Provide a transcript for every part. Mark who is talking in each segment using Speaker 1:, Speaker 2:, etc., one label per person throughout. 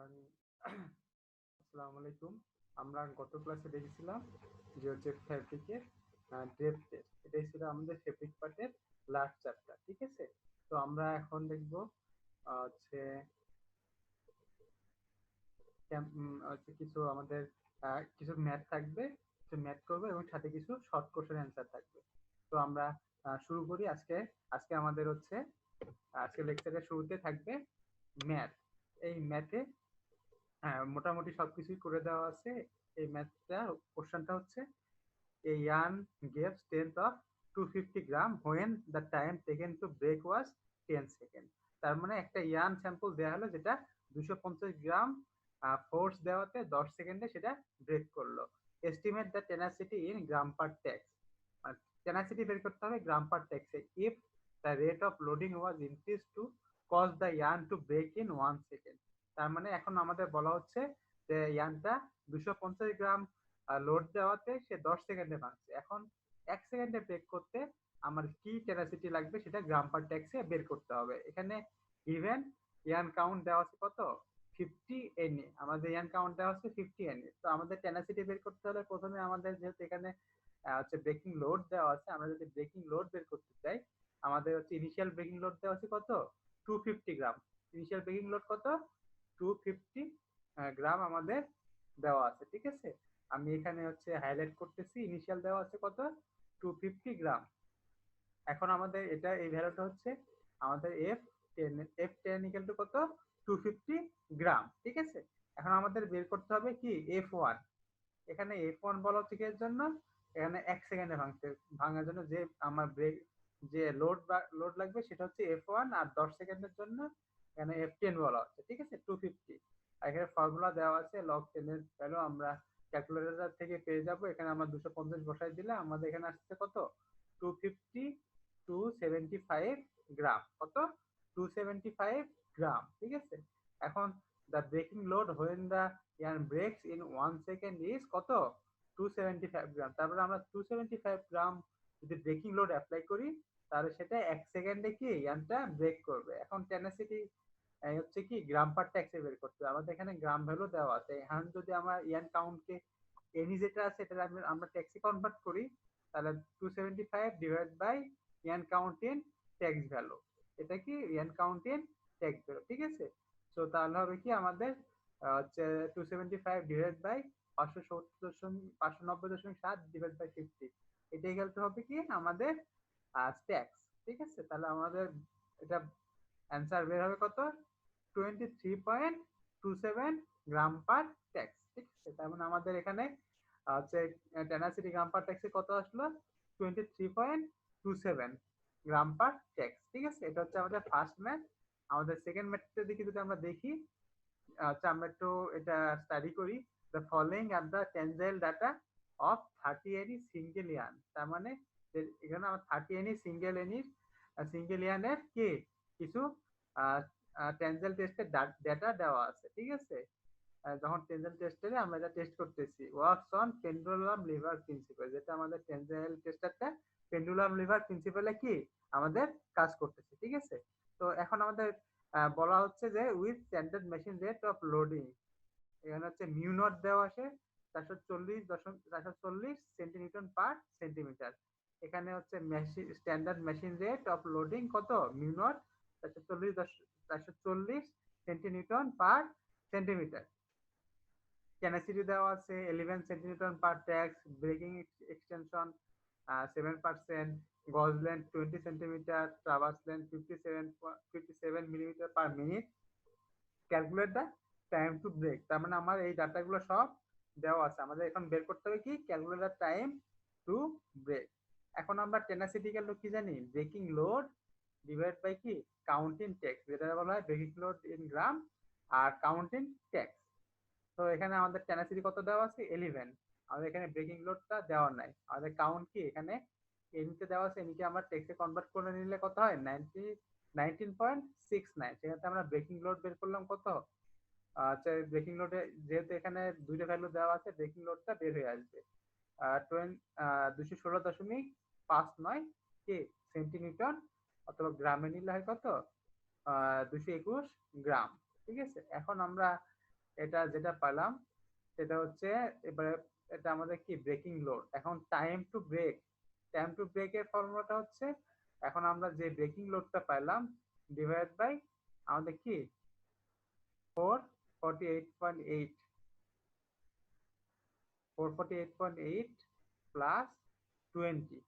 Speaker 1: আসসালামু আলাইকুম। আমরা গত ক্লাসে দেখেছিলাম যে হচ্ছে ফেব্রিকের ডেপথ টেস্ট। এটাই ছিল আমাদের ফেব্রিক পার্টের লাস্ট চ্যাপ্টার। ঠিক আছে? তো আমরা এখন দেখব হচ্ছে হচ্ছে কিছু আমাদের কিছু ম্যাথ থাকবে, কিছু ম্যাথ করবো এবং সাথে কিছু শর্ট কোশ্চেন অ্যান্সার থাকবে। তো আমরা শুরু করি। আজকে আজকে আমাদের হচ্ছে আজকে লেকচারের শুরুতে থাকবে ম্যাথ। এই ম্যাথে মোটামুটি সবকিছুই করে দেওয়া আছে। এই ম্যাথটা কোশ্চেনটা হচ্ছে a yarn gave strength of 250 gram when the time taken to break was 10 second. তার মানে একটা ইয়ার্ন স্যাম্পল দেওয়া হলো যেটা 250 গ্রাম ফোর্স দেওয়াতে 10 সেকেন্ডে সেটা ব্রেক করলো। Estimate the tenacity in gram per tex. মানে টেনাসিটি বের করতে হবে গ্রাম পার টেক্সে। If the rate of loading was increase to cause the yarn to break in 1 second. তার মানে এখন আমাদের বলা হচ্ছে যে ইয়ার্নটা 250 গ্রাম লোড দেওয়াতে সে 10 সেকেন্ডে ভাঙছে। এখন 1 সেকেন্ডে ব্রেক করতে আমার কি টেনাসিটি লাগবে সেটা গ্রাম পার টেক্সে বের করতে হবে। এখানে গিভেন ইয়ার্ন কাউন্ট দেওয়া আছে কত? 50 এনএ। আমাদের ইয়ার্ন কাউন্ট দেওয়া আছে 50 এনএ। তো আমাদের টেনাসিটি বের করতে হলে প্রথমে আমাদের যেহেতু এখানে হচ্ছে ব্রেকিং লোড দেওয়া আছে, আমরা যদি ব্রেকিং লোড বের করতে চাই, আমাদের হচ্ছে ইনিশিয়াল ব্রেকিং লোড দেওয়া আছে কত? 250 গ্রাম। ইনিশিয়াল ব্রেকিং লোড কত? 250 গ্রাম আমাদের দেওয়া আছে। ঠিক আছে? আমি এখানে হচ্ছে হাইলাইট করতেছি, ইনিশিয়াল দেওয়া আছে কত? 250 গ্রাম। এখন আমাদের এটা এই ভ্যালুটা হচ্ছে আমাদের F10 ইকুয়াল টু কত? 250 গ্রাম। ঠিক আছে? এখন আমাদের বের করতে হবে কি F1। এখানে F1 বলা হচ্ছে কি এর জন্য? এখানে 1 সেকেন্ডে ভাঙার জন্য যে আমার ব্রেক যে লোড লাগবে সেটা হচ্ছে F1, আর 10 সেকেন্ডের জন্য এখানে F10 বলা হচ্ছে। ঠিক আছে? 250। আর এখানে ফর্মুলা দেওয়া আছে log 10 এর ভ্যালু আমরা ক্যালকুলেটর থেকে পেয়ে যাব। এখানে আমরা 250 বসাই দিলে আমাদের এখানে আসছে কত? 250 275 গ্রাম। কত? 275 গ্রাম। ঠিক আছে? এখন the breaking load when the yarn breaks in 1 second is কত? 275 গ্রাম। তারপরে আমরা 275 গ্রাম যদি ব্রেকিং লোড অ্যাপ্লাই করি তাহলে সেটা 1 সেকেন্ডে কি ইয়ার্নটা ব্রেক করবে। এখন টেনাসিটি হচ্ছে কি গ্রাম পার ট্যাক্সে বের করতে হবে। আমাদের এখানে গ্রাম ভ্যালু দেওয়া আছে। এখন যদি আমরা ইয়ার্ন কাউন্টকে এনি যেটা আছে এটা আমরা ট্যাক্সে কনভার্ট করি তাহলে 275 divide by yarn count in tex value. এটা কি yarn count in tex value. ঠিক আছে? সো তাহলে হবে কি আমাদের হচ্ছে 275 ডিভাইড বাই 590.7 ডিভাইড বাই 50। এটা ইকুয়াল টু হবে কি আমাদের ট্যাক্স। ঠিক আছে? তাহলে আমাদের এটা অ্যান্সার বের হবে কত? 23.27 গ্রাম পার ট্যাক্স। ঠিক আছে? তার মানে আমাদের এখানে হচ্ছে টেনাসিটি গ্রাম পার ট্যাক্সে কত আসলো? 23.27 গ্রাম পার ট্যাক্স। ঠিক আছে? এটা হচ্ছে আমাদের ফার্স্ট ম্যাথ। আমাদের সেকেন্ড ম্যাথের দিকে যদি আমরা দেখি, আচ্ছা আমরা একটু এটা স্টাডি করি। The following are the টেনজাইল data off 30 any single yarn. তার মানে এখানে আমার 30 এনি সিঙ্গেল ইয়ার্নের কি কিছু টেনজাইল টেস্টের ডাটা দেওয়া আছে। ঠিক আছে? যখন টেনজাইল টেস্টে আমরা এটা টেস্ট করতেছি, works on pendulum liver principal, যেটা আমাদের টেনজাইল টেস্টারটা পেন্ডুলাম লিভার প্রিন্সিপালে কি আমাদের কাজ করতেছে। ঠিক আছে? তো এখন আমাদের বলা হচ্ছে যে with standard machine rate of loading, এখানে হচ্ছে মিউ নট দেওয়া আছে 440 সেন্টিনিউটন পার সেন্টিমিটার। এখানে হচ্ছে standard machine rate of loading কত? Mu naught 440 centinewton per centimetre. Tenacity দেওয়া আছে 11 centinewton per tex, breaking extension 7%, gauge length 20 centimetre, traverse length 57 millimetre per minute. Calculate the time to break. তার মানে আমার এই ডাটাগুলো সব দেওয়া আছে। আমাদের এখন বের করতে হবে কি calculate the time to break. এখন আমরা টেনাসিটি গেল কি জানি? ব্রেকিং লোড ডিভাইড বাই কি কাউন্টিং ট্যাক্স, যেটা বলা হয় ব্রেকিং লোড ইন গ্রাম আর কাউন্টিং ট্যাক্স। তো এখানে আমাদের টেনাসিটি কত দেওয়া আছে? 11। আমাদের এখানে ব্রেকিং লোডটা দেওয়া নাই। আমাদের কাউন্ট কি এখানে এনিতে দেওয়া আছে। এনিকে আমরা টেক্সে কনভার্ট করে নিলে কত হয়? 19.69। সেক্ষেত্রে আমরা ব্রেকিং লোড বের করলাম কত? আচ্ছা, ব্রেকিং লোডে যেহেতু এখানে দুইটা ভ্যালু দেওয়া আছে, ব্রেকিং লোডটা বের হয়ে আসবে 216.59 কি সেন্টিমিটার, অথবা গ্রামে নিলে হয় কত? 221 গ্রাম। ঠিক আছে? এখন আমরা এটা যেটা পেলাম সেটা হচ্ছে এবারে এটা আমাদের কি ব্রেকিং লোড। এখন টাইম টু ব্রেকের ফর্মুলাটা হচ্ছে, এখন আমরা যে ব্রেকিং লোডটা পাইলাম ডিভাইড বাই আমাদের কি 448.8 448.8 প্লাস 20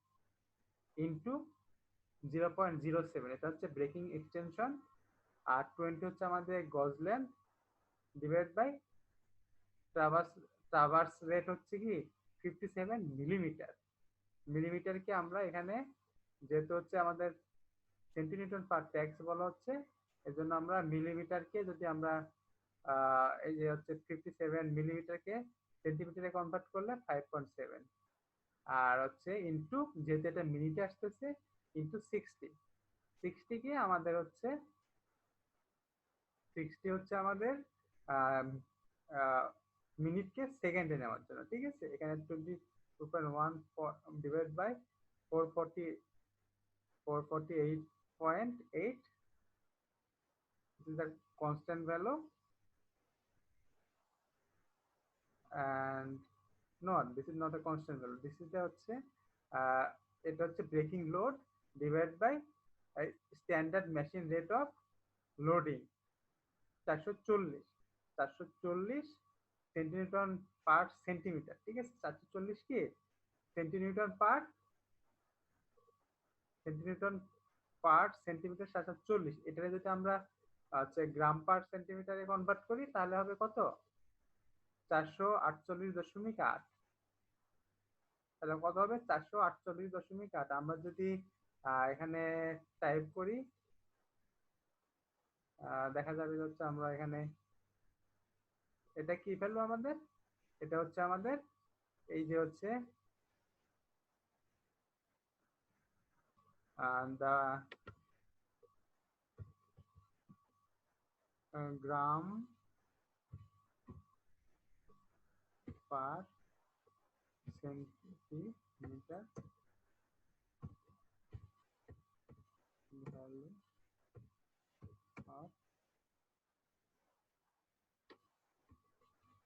Speaker 1: ইন্টু 0.07, এটা হচ্ছে ব্রেকিং এক্সটেনশন। আর 20 হচ্ছে আমাদের gauge length divide by traverse traverse rate হচ্ছে কি 57 মিলিমিটার। মিলিমিটারকে আমরা এখানে যেহেতু হচ্ছে আমাদের সেন্টিমিটার পার ট্যাক্স বলা হচ্ছে, এজন্য আমরা মিলিমিটারকে যদি আমরা এই যে হচ্ছে 57 মিলিমিটারকে সেন্টিমিটারে কনভার্ট করলে 5.7, আর হচ্ছে ইন্টু যেহেতু এটা মিনিটে আসতেছে ইন্টু 60 কে আমাদের হচ্ছে 60 হচ্ছে আমাদের মিনিটকে সেকেন্ডে নেওয়ার জন্য। ঠিক আছে, এখানে 22.1 divide by 448.8, this is the constant value, and no, this is not a constant value, this is the হচ্ছে এটা হচ্ছে breaking load divide by standard machine rate of loading 440 centinewton per centimetre. ঠিক আছে, 440 কি সেন্টিনিউটন পার সেন্টিমিটার 440, এটাকে যদি আমরা হচ্ছে গ্রাম পার সেন্টিমিটারে কনভার্ট করি তাহলে হবে কত 448.8। তাহলে কত হবে 448.8। আমরা যদি এখানে টাইপ করি দেখা যাবে হচ্ছে আমরা এখানে এটা কি ফেলবো আমাদের, এটা হচ্ছে আমাদের এই যে হচ্ছে the gram per centimetre value of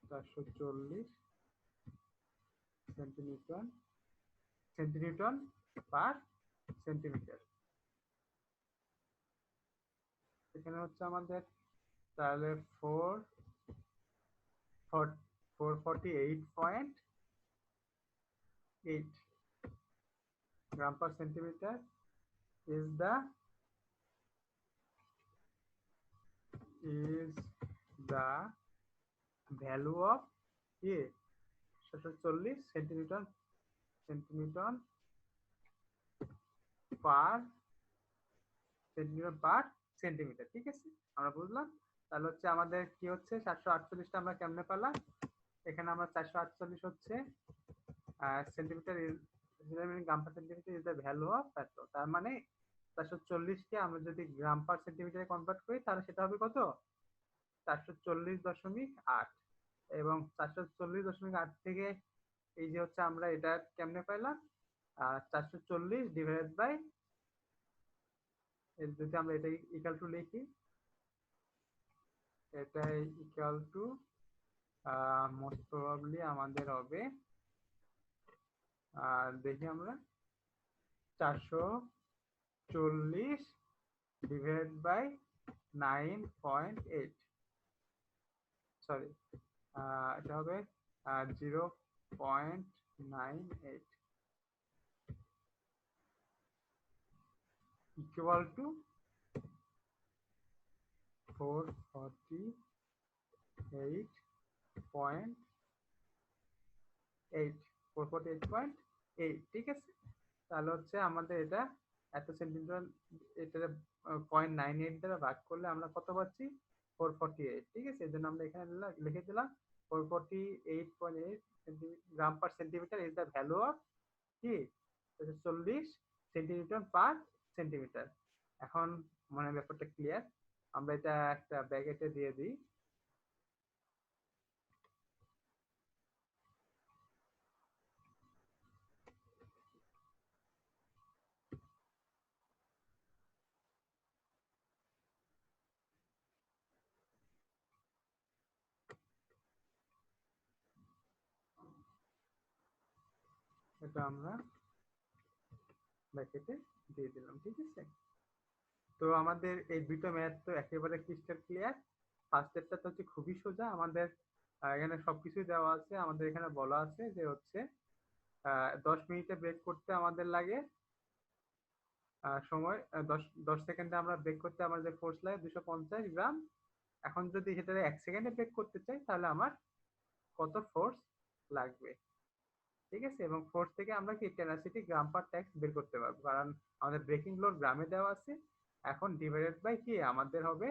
Speaker 1: 440 centinewton per centimetre. এখানে হচ্ছে আমাদের তাহলে 448.8 gram per centimetre is the value of কি 440 সেন্টিমিটার পার সেন্টিমিটার। ঠিক আছে, আমরা বুঝলাম। তাহলে হচ্ছে আমাদের কি হচ্ছে 448টা আমরা কেমনে পেলাম, এখানে আমরা 448 হচ্ছে centimetre gram per centimetre is the value of এত, তার মানে 440কে আমরা যদি গ্রাম পার সেন্টিমিটারে কনভার্ট করি তাহলে সেটা হবে কত 440.8। এবং 440.8 থেকে এই যে হচ্ছে আমরা এটা কেমনে পাইলাম 440 ডিভাইড বাই, যদি আমরা এটা ইকুয়াল টু লিখি, এটাই ইকুয়াল টু মোস্ট প্রবাবলি আমাদের হবে দেখি আমরা 440 ডিভাইড বাই 9.8, সরি এটা হবে 0.98 ইকুয়াল টু 448.8। ঠিক আছে, তাহলে হচ্ছে আমাদের এটা এত সেন্টিমিটার, এটা 0.98 দ্বারা ভাগ করলে আমরা কত পাচ্ছি 448। ঠিক আছে, এই জন্য আমরা এখানে লিখে দিলাম 448.8 gram per centimetre is the value of কি 40 সেন্টিমিটার পার সেন্টিমিটার। এখন মনে ব্যাপারটা ক্লিয়ার, আমরা এটা একটা ব্র্যাকেটে দিয়ে দিই। এটা আমরা ব্র্যাকেটে দিয়ে দিলাম, ঠিক আছে। তো আমাদের এই দুটো ম্যাথ তো একেবারে ক্রিস্টাল ক্লিয়ার। ফার্স্টেরটা তো হচ্ছে খুবই সোজা। আমাদের এখানে সবকিছুই দেওয়া আছে। আমাদের এখানে বলা আছে যে হচ্ছে 10 মিনিটে ব্রেক করতে আমাদের লাগে সময় 10 সেকেন্ডে আমরা ব্রেক করতে আমাদের ফোর্স লাগে 250 গ্রাম। এখন যদি সেটা 1 সেকেন্ডে ব্রেক করতে চাই তাহলে আমার কত ফোর্স লাগবে, ঠিক আছে। এবং ফোর্স থেকে আমরা কি টেনাসিটি গ্রাম পার ট্যাক্স বের করতে পারবো, কারণ আমাদের ব্রেকিং লোড গ্রামে দেওয়া আছে। এখন ডিভাইডেড বাই কি আমাদের হবে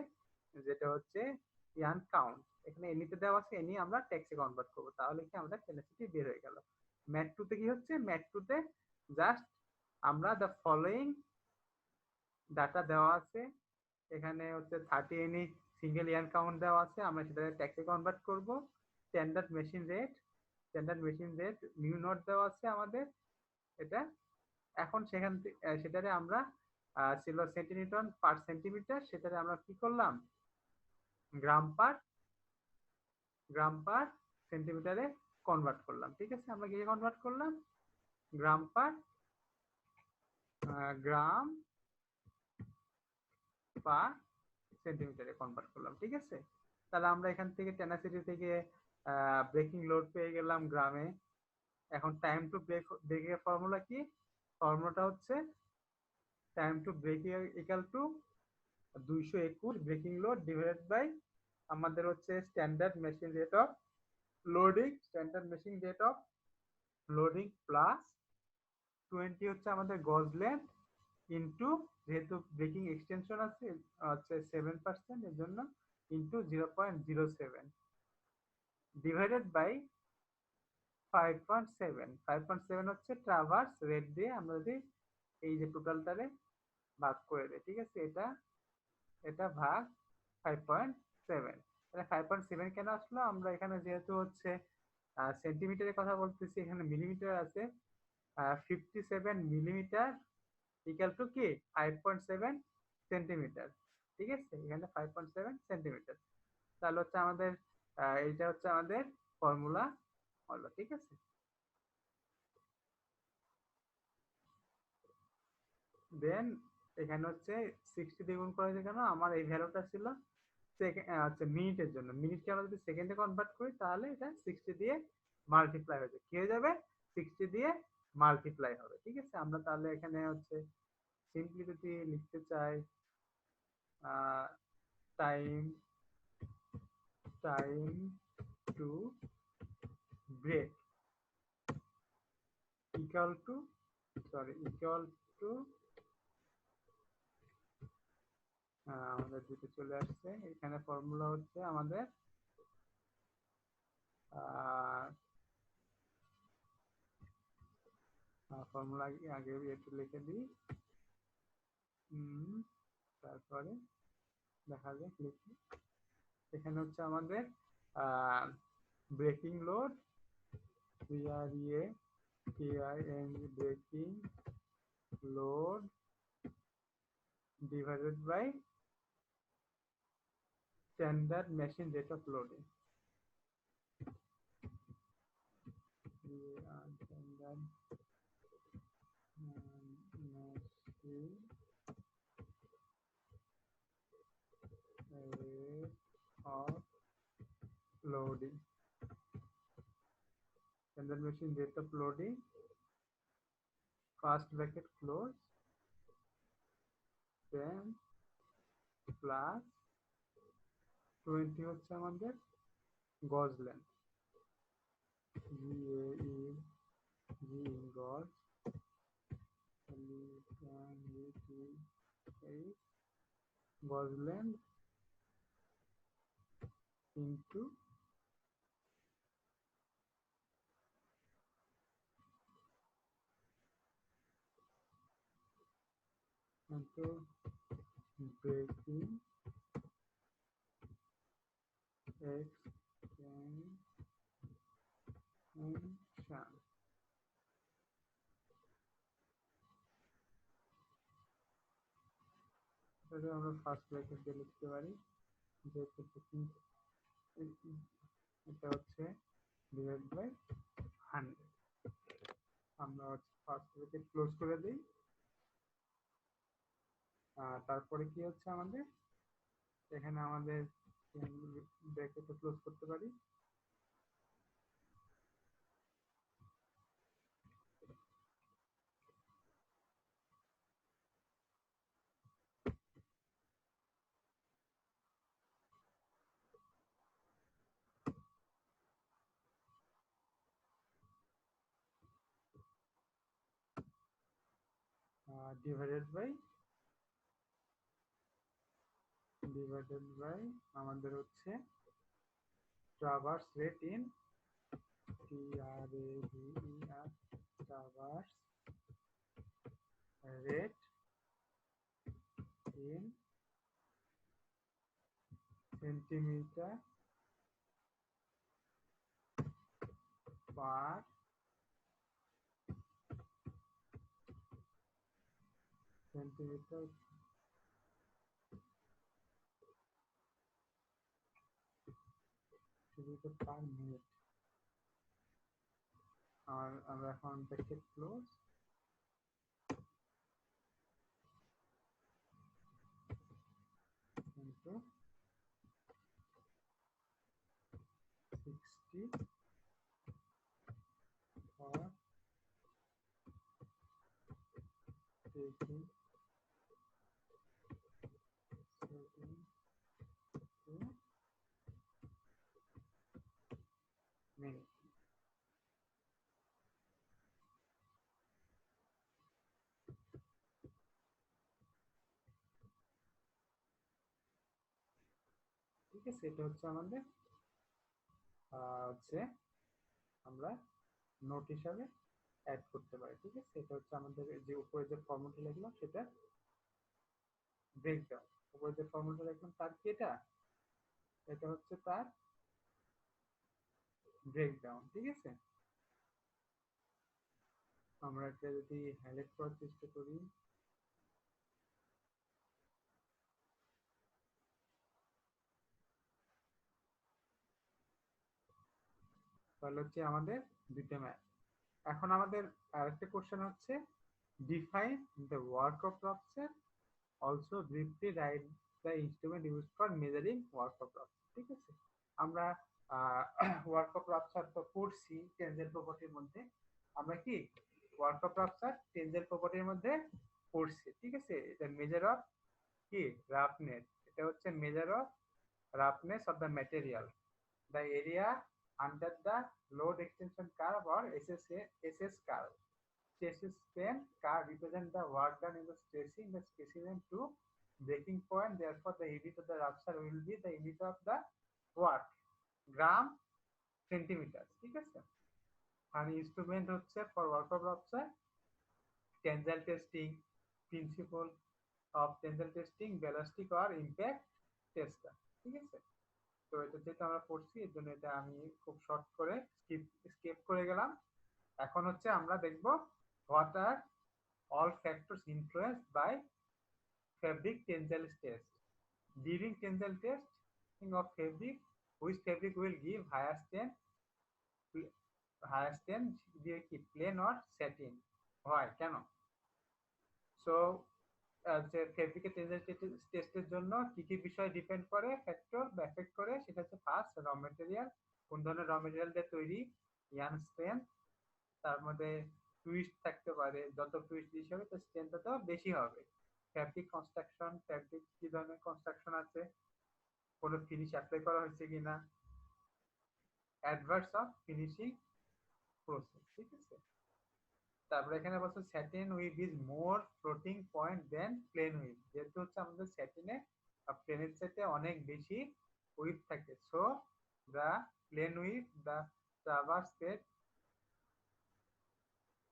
Speaker 1: যেটা হচ্ছে ইয়ান কাউন্ট। এখানে এনিতে দেওয়া আছে, এনি আমরা ট্যাক্সে কনভার্ট করবো, তাহলে কি আমাদের টেনাসিটি বের হয়ে গেল। ম্যাথ টুতে কি হচ্ছে, ম্যাথ টুতে জাস্ট আমরা দ্য ফলোইং ডাটা দেওয়া আছে। এখানে হচ্ছে 30 এনি সিঙ্গেল ইয়ান কাউন্ট দেওয়া আছে, আমরা সেটাকে ট্যাক্সে কনভার্ট করব। Standard machine rate, standard machine rate mu not দেওয়া আছে আমাদের এটা। এখন সেখান থেকে সেটারে আমরা ছিল সেন্টিনিউটন পার সেন্টিমিটার, সেটারে আমরা কি করলাম গ্রাম পার সেন্টিমিটারে কনভার্ট করলাম, ঠিক আছে। আমরা কি কনভার্ট করলাম গ্রাম পার গ্রাম পার সেন্টিমিটারে কনভার্ট করলাম, ঠিক আছে। তাহলে আমরা এখান থেকে টেনাসিটি থেকে ব্রেকিং লোড পেয়ে গেলাম গ্রামে। এখন টাইম টু ব্রেকের ফর্মুলা কি, ফর্মুলাটা হচ্ছে time to break equal to 221 breaking load divided by আমাদের হচ্ছে standard machine rate of loading, standard machine rate of loading plus 20 হচ্ছে আমাদের গজ লেন্থ ইন্টু, যেহেতু ব্রেকিং এক্সটেনশন আছে হচ্ছে 7% এর জন্য, ইন্টু 0.07 ডিভাইডেড বাই 5.7। 5.7 হচ্ছে ট্রাভার্স রেট দিয়ে আমরা যদি এই যে টোটালটারে ভাগ করে দেয়, ঠিক আছে। এটা এটা ভাগ 5.7। তাহলে 5.7 কেন আসলো, আমরা এখানে যেহেতু হচ্ছে সেন্টিমিটারের কথা বলতেছি, এখানে মিলিমিটার আছে। 57 মিলিমিটার ইকাল টু কি 5.7 সেন্টিমিটার, ঠিক আছে। এখানে 5.7 সেন্টিমিটার। তাহলে হচ্ছে আমাদের এইটা হচ্ছে আমাদের ফর্মুলা হলো, ঠিক আছে। দেন এখানে হচ্ছে 60 দিয়ে গুণ করা হয়েছে কেন, আমার এই ভ্যালুটা ছিল আচ্ছা মিনিটের জন্য। মিনিটকে আমরা যদি সেকেন্ডে কনভার্ট করি তাহলে এটা 60 দিয়ে মাল্টিপ্লাই হয়ে যাবে, কি হয়ে যাবে 60 দিয়ে মাল্টিপ্লাই হবে, ঠিক আছে। আমরা তাহলে এখানে হচ্ছে সিম্পলি যদি লিখতে চাই time time to break equal to equal to আমাদের দুটো চলে আসছে। এখানে ফর্মুলা হচ্ছে আমাদের ফর্মুলা আগে একটু লিখে দিই, তারপরে দেখা যাক লিখি। এখানে হচ্ছে আমাদের breaking load breaking load divided by standard machine rate of loading. Standard machine rate of loading. Standard machine rate of loading, first bracket close, then plus 20 হচ্ছে আমাদের গজ লেন্থ, গজ গজ লেন্থ ইন্টু breaking extension। এটা আমরা first bracket দিয়ে লিখতে পারি, যেহেতু এটা হচ্ছে ডিভাইড বাই 100। আমরা ফার্স্ট ব্র্যাকেট ক্লোজ করে দিই। তারপরে কি হচ্ছে আমাদের এখানে আমাদের ব্র্যাকেট ক্লোজ করতে পারি। ডিভাইডেড বাই আমাদের হচ্ছে traverse rate in TRAVER traverse rate in centimetre per centimetre per minute. আর আমরা এখন bracket close into 60 for taking 7 to minute। ঠিক আছে, এটা হচ্ছে আমাদের হচ্ছে আমরা নোট হিসাবে অ্যাড করতে পারি। ঠিক আছে, এটা হচ্ছে আমাদের যে উপরে যে ফর্মুলাটা লিখলাম সেটা ব্রেকডাউন। উপরে যে ফর্মুলাটা লিখলাম তার কি এটা এটা হচ্ছে তার ব্রেকডাউন। ঠিক আছে, আমরা এটা যদি হাইলাইট করার চেষ্টা করি তাহলে হচ্ছে আমাদের দুইটা ম্যাথ। এখন আমাদের আরেকটা কোশ্চেন হচ্ছে define the work of rupture, also briefly write the instrument use for measuring work of rupture. ঠিক আছে, আমরা ওয়ার্ক অফ রাপচার তো পড়ছি টেনজেল প্রপার্টির মধ্যে। আমরা কি ওয়ার্ক অফ রাপচার টেনজেল প্রপার্টির মধ্যে পড়ছি। ঠিক আছে, এটা মেজার অফ কি রাফনেস, এটা হচ্ছে measure of roughness of the material, the area under the load extension curve or SS curve. Stresses strain curve represent the work done in the stressing the specimen to breaking point. Therefore, the unit of the rupture will be the unit of the work, gram centimetre. ঠিক আছে, আর instrument হচ্ছে for work of rupture tensile testing, principle of tensile testing, ballistic আর impact tester. ঠিক আছে, তো এটা যেটা আমরা পড়ছি এর জন্য এটা আমি খুব শর্ট করে স্কিপ করে গেলাম। এখন হচ্ছে আমরা দেখব what are all factors influenced by fabric tensile test. During tensile testing of fabric, which fabric will give highest strength দিয়ে কি plain or satin হয় কেন? সো যে ফেব্রিকের টেস্টের জন্য কি কি বিষয় ডিপেন্ড করে ফ্যাক্টর বা এফেক্ট করে, সেটা হচ্ছে ফার্স্ট র মেটেরিয়াল, কোন ধরনের র মেটেরিয়াল দিয়ে তৈরি, ইয়ান স্ট্রেংথ, তার মধ্যে টুইস্ট থাকতে পারে, যত টুইস্ট বেশি হবে তো স্ট্রেংথ তত বেশি হবে। ফ্যাব্রিক কনস্ট্রাকশন, ফ্যাব্রিক কি ধরনের কনস্ট্রাকশন আছে, কোনো ফিনিশ অ্যাপ্লাই করা হয়েছে কিনা, অ্যাডভার্স অফ ফিনিশিং প্রসেস। ঠিক আছে, তারপরে এখানে বলছে satin weave is more floating point than plain weave, যেহেতু হচ্ছে আমাদের স্যাটিনে প্লেনের চাইতে অনেক বেশি উইভ থাকে, so the plain weave the traverse set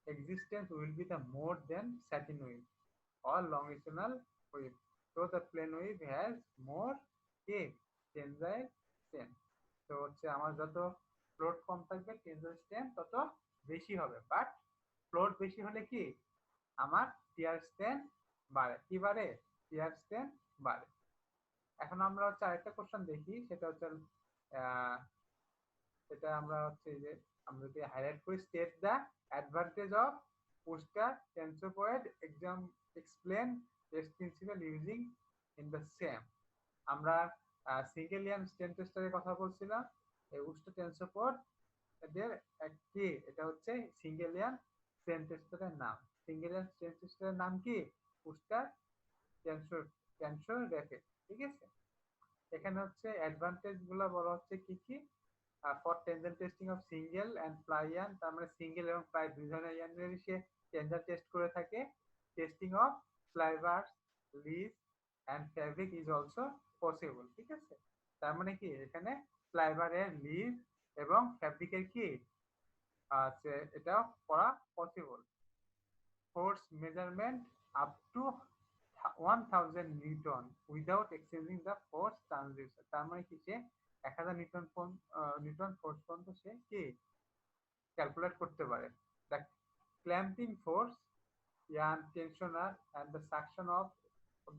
Speaker 1: existence will be the more than satin weave or longitudinal weave. So the plane weave has more tensile strength. তো হচ্ছে আমার যত ফ্লোট কম থাকবে টেনজাইল স্ট্রেংথ তত বেশি হবে, বাট ফ্লোট বেশি হলে কি আমার টিয়ার স্ট্রেংথ বাড়ে। কি বাড়ে? টিয়ার স্ট্রেংথ বাড়ে। এখন আমরা হচ্ছে আরেকটা কোশ্চেন দেখি, সেটা হচ্ছে এটা আমরা হচ্ছে যে আমরা যদি হাইলাইট করি, state the advantage of poster tensor exam explain test principal using in the same. আমরা সিঙ্গেল ইয়ান স্টেন টেস্টারের কথা বলছিলাম। এই উস্টা টেন্সর এদের একটি, এটা হচ্ছে সিঙ্গেল ইয়ান স্টেন টেস্টারের নাম। সিঙ্গেল ইয়ান স্টেন টেস্টারের নাম কি? উস্টার টেন্সর টেন্সর র্যাপিড। ঠিক আছে, এখানে হচ্ছে অ্যাডভান্টেজ গুলো বলা হচ্ছে কি কি। For tensile testing of single and ply yarn, তার মানে সিঙ্গেল এবং প্লাই দুই ধরনের ইয়ানেরই সে টেনজার টেস্ট করে থাকে। Testing of fibre lea and fabric is also possible. ঠিক আছে, তার মানে কি এখানে ফ্লাইভারের লিভ এবং ফ্যাব্রিকের কি আছে, এটা করা possible. Force measurement up two 1000 Newton without exchanging the force transducer, তার মানে কি সে 1000 নিউটন ফোর্স পর্যন্ত সে কি ক্যালকুলেট করতে পারে। The clamping force, yarn tensioner and the suction of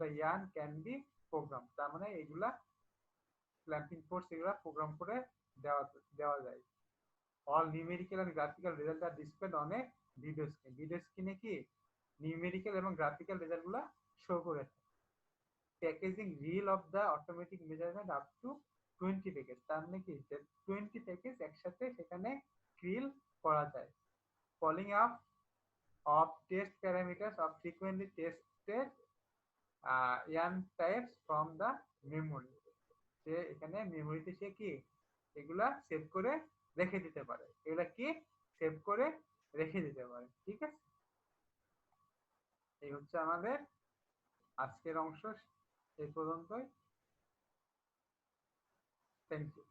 Speaker 1: the yarn can be program, তার মানে এগুলা ক্ল্যাম্পিং ফোর্স এগুলা প্রোগ্রাম করে দেওয়া দেওয়া যায়। All numerical and graphical result are displayed on a video screen, video স্ক্রিনে কি নিউমেরিক্যাল এবং গ্রাফিক্যাল রেজাল্টগুলো শো করে। Packaging reel of the automatic measurement up to 20 package, তার মানে কি 20 প্যাকেজ একসাথে সেখানে ক্রিল করা যায়। Calling up of test parameters of frequently tested yarn types from the memory, সে এখানে মেমোরিতে সে কি এগুলা সেভ করে রেখে দিতে পারে, এগুলা কি সেভ করে রেখে দিতে পারে। ঠিক আছে, এই হচ্ছে আমাদের আজকের অংশ, এই পর্যন্তই। Thank you.